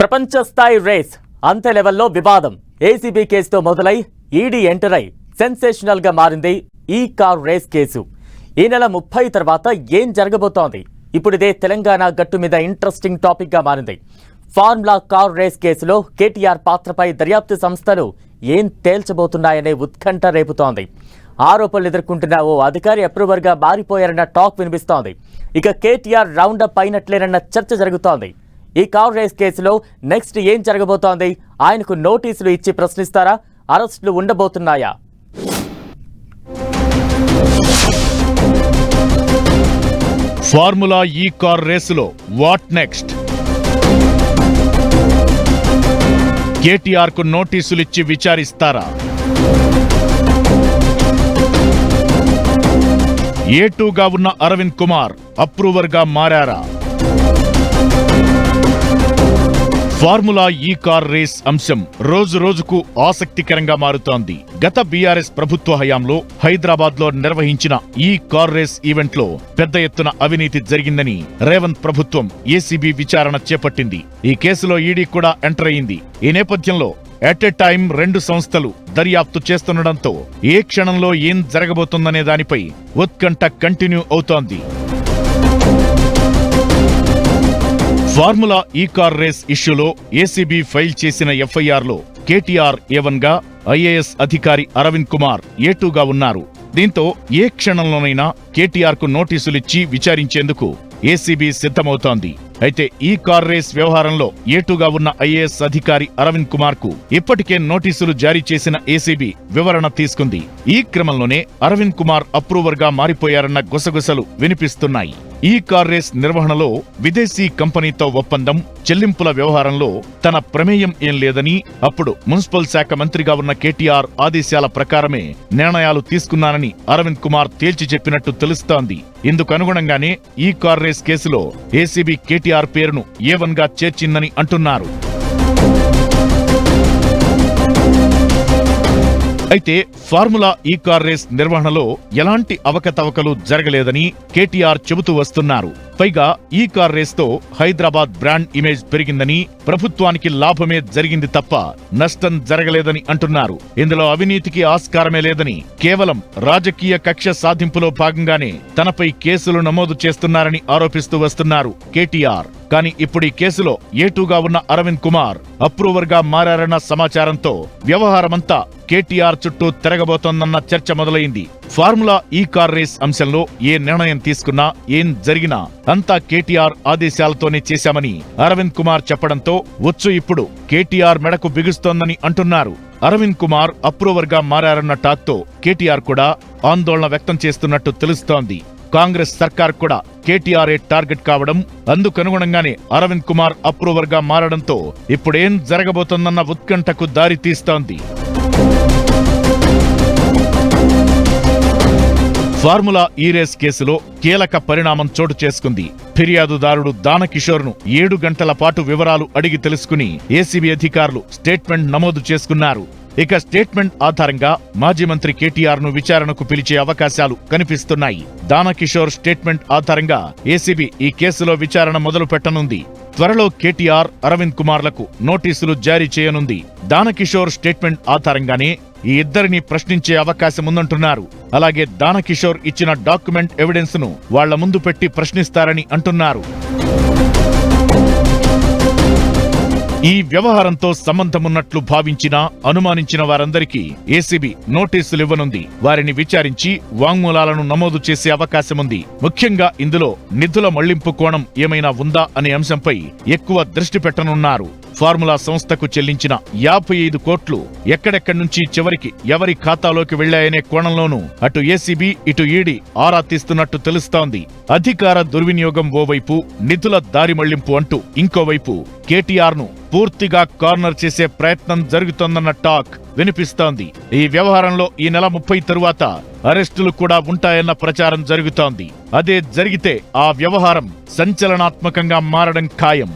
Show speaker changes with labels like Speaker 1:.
Speaker 1: ప్రపంచ స్థాయి రేస్ అంతే లెవెల్లో వివాదం ఏసీబీ కేసుతో మొదలై ఈడీ ఎంటర్ అయి సెన్సేషనల్ గా మారింది ఈ కార్ రేస్ కేసు. ఈ నెల 30 తర్వాత ఏం జరగబోతోంది? ఇప్పుడు ఇదే తెలంగాణ గట్టు మీద ఇంట్రెస్టింగ్ టాపిక్ గా మారింది. ఫార్ములా కార్ రేస్ కేసులో కేటీఆర్ పాత్రపై దర్యాప్తు సంస్థలు ఏం తేల్చబోతున్నాయనే ఉత్కంఠ రేపుతోంది. ఆరోపణలు ఎదుర్కొంటున్న ఓ అధికారి అప్రూవర్ గా మారిపోయారన్న టాక్ వినిపిస్తోంది. ఇక కేటీఆర్ రౌండప్ అయినట్లేనన్న చర్చ జరుగుతోంది. ఈ కార్ రేస్ కేసులో నెక్స్ట్ ఏం జరగబోతోంది? ఆయనకు నోటీసులు ఇచ్చి ప్రశ్నిస్తారా? అరెస్టులు ఉండబోతున్నాయా?
Speaker 2: ఫార్ములా ఈ కార్ రేసులో వాట్ నెక్స్ట్? కేటీఆర్ కు నోటీసులిచ్చి విచారిస్తారా? A2గా ఉన్న అరవింద్ కుమార్ అప్రూవర్ గా మారారా? ఫార్ములా ఈ కార్ రేస్ అంశం రోజు రోజుకు ఆసక్తికరంగా మారుతోంది. గత బీఆర్ఎస్ ప్రభుత్వ హయాంలో హైదరాబాద్ లో నిర్వహించిన ఈ కార్ రేస్ ఈవెంట్ లో పెద్ద ఎత్తున అవినీతి జరిగిందని రేవంత్ ప్రభుత్వం ఏసీబీ విచారణ చేపట్టింది. ఈ కేసులో ఈడీ కూడా ఎంటర్ అయింది. ఈ నేపథ్యంలో ఎట్ ఎ టైం 2 సంస్థలు దర్యాప్తు చేస్తుండటంతో ఏ క్షణంలో ఏం జరగబోతుందనే దానిపై ఉత్కంఠ కంటిన్యూ అవుతోంది. ఫార్ములా ఈ కార్ రేస్ ఇష్యూలో ఏసీబీ ఫైల్ చేసిన ఎఫ్ఐఆర్ లో కేటీఆర్ A1 గా, ఐఏఎస్ అధికారి అరవింద్ కుమార్ A2గా ఉన్నారు. దీంతో ఏ క్షణంలోనైనా కేటీఆర్ కు నోటీసులిచ్చి విచారించేందుకు ఏసీబీ సిద్ధమవుతోంది. అయితే ఈ కార్ రేస్ వ్యవహారంలో A2గా ఉన్న ఐఏఎస్ అధికారి అరవింద్ కుమార్ కు ఇప్పటికే నోటీసులు జారీ చేసిన ఏసీబీ వివరణ తీసుకుంది. ఈ క్రమంలోనే అరవింద్ కుమార్ అప్రూవర్ గా మారిపోయారన్న గుసగుసలు వినిపిస్తున్నాయి. ఈ కార్ రేస్ నిర్వహణలో విదేశీ కంపెనీతో ఒప్పందం, చెల్లింపుల వ్యవహారంలో తన ప్రమేయం ఏం లేదని, అప్పుడు మున్సిపల్ శాఖ మంత్రిగా ఉన్న కేటీఆర్ ఆదేశాల ప్రకారమే నిర్ణయాలు తీసుకున్నానని అరవింద్ కుమార్ తేల్చి చెప్పినట్టు తెలుస్తోంది. ఇందుకు అనుగుణంగానే ఈ కార్ రేస్ కేసులో ఏసీబీ కేటీఆర్ పేరును A1 గా చేర్చిందని అంటున్నారు. అయితే ఫార్ములా ఈ కార్ రేస్ నిర్వహణలో ఎలాంటి అవకతవకలు జరగలేదని కేటీఆర్ చెబుతూ వస్తున్నారు. పైగా ఈ కార్ రేస్ తో హైదరాబాద్ బ్రాండ్ ఇమేజ్ పెరిగిందని, ప్రభుత్వానికి లాభమే జరిగింది తప్ప నష్టం జరగలేదని అంటున్నారు. ఇందులో అవినీతికి ఆస్కారమే లేదని, కేవలం రాజకీయ కక్ష సాధింపులో భాగంగానే తనపై కేసులు నమోదు చేస్తున్నారని ఆరోపిస్తూ వస్తున్నారు కేటీఆర్. కానీ ఇప్పుడు ఈ కేసులో A2గా ఉన్న అరవింద్ కుమార్ అప్రూవర్ గా మారారన్న సమాచారంతో వ్యవహారమంతా కేటీఆర్ చుట్టూ తిరగబోతోందన్న చర్చ మొదలైంది. ఫార్ములా ఈ కార్ రేస్ అంశంలో ఏ నిర్ణయం తీసుకున్నా, ఏం జరిగినా అంతా కేటీఆర్ ఆదేశాలతోనే చేశామని అరవింద్ కుమార్ చెప్పడంతో వచ్చు ఇప్పుడు కేటీఆర్ మెడకు బిగుస్తోందని అంటున్నారు. అరవింద్ కుమార్ అప్రూవర్ గా మారారన్న టాక్తో కేటీఆర్ కూడా ఆందోళన వ్యక్తం చేస్తున్నట్టు తెలుస్తోంది. కాంగ్రెస్ సర్కార్ కూడా కేటీఆర్ఏ టార్గెట్ కావడం, అందుకనుగుణంగానే అరవింద్ కుమార్ అప్రూవర్ గా మారడంతో ఇప్పుడేం జరగబోతోందన్న ఉత్కంఠకు దారి తీస్తోంది. ఫార్ములా ఈ రేస్ కేసులో కీలక పరిణామం చోటు చేసుకుంది. ఫిర్యాదుదారుడు దానకిషోర్ ను 7 గంటల పాటు వివరాలు అడిగి తెలుసుకుని ఏసీబీ అధికారులు స్టేట్మెంట్ నమోదు చేసుకున్నారు. ఇక స్టేట్మెంట్ ఆధారంగా మాజీ మంత్రి కేటీఆర్ ను విచారణకు పిలిచే అవకాశాలు కనిపిస్తున్నాయి. దానకిషోర్ స్టేట్మెంట్ ఆధారంగా ఏసీబీ ఈ కేసులో విచారణ మొదలు పెట్టనుంది. త్వరలో కేటీఆర్, అరవింద్ కుమార్లకు నోటీసులు జారీ చేయనుంది. దానకిషోర్ స్టేట్మెంట్ ఆధారంగానే ఈ ఇద్దరిని ప్రశ్నించే అవకాశం ఉందంటున్నారు. అలాగే దానకిషోర్ ఇచ్చిన డాక్యుమెంట్ ఎవిడెన్స్ ను వాళ్ల ముందు పెట్టి ప్రశ్నిస్తారని అంటున్నారు. ఈ వ్యవహారంతో సంబంధమున్నట్లు భావించిన, అనుమానించిన వారందరికీ ఏసీబీ నోటీసులివ్వనుంది. వారిని విచారించి వాంగ్మూలాలను నమోదు చేసే అవకాశముంది. ముఖ్యంగా ఇందులో నిధుల మళ్లింపు కోణం ఏమైనా ఉందా అనే అంశంపై ఎక్కువ దృష్టి పెట్టనున్నారు. ఫార్ములా సంస్థకు చెల్లించిన 55 కోట్లు ఎక్కడెక్కడి నుంచి చివరికి ఎవరి ఖాతాలోకి వెళ్లాయనే కోణంలోనూ అటు ఏసీబీ, ఇటు ఈడీ ఆరా తీస్తున్నట్టు తెలుస్తోంది. అధికార దుర్వినియోగం ఓవైపు, నిధుల దారి మళ్లింపు అంటూ ఇంకోవైపు కేటీఆర్ ను పూర్తిగా కార్నర్ చేసే ప్రయత్నం జరుగుతోందన్న టాక్ వినిపిస్తోంది. ఈ వ్యవహారంలో ఈ నెల 30 తరువాత అరెస్టులు కూడా ఉంటాయన్న ప్రచారం జరుగుతోంది. అదే జరిగితే ఆ వ్యవహారం సంచలనాత్మకంగా మారడం ఖాయం.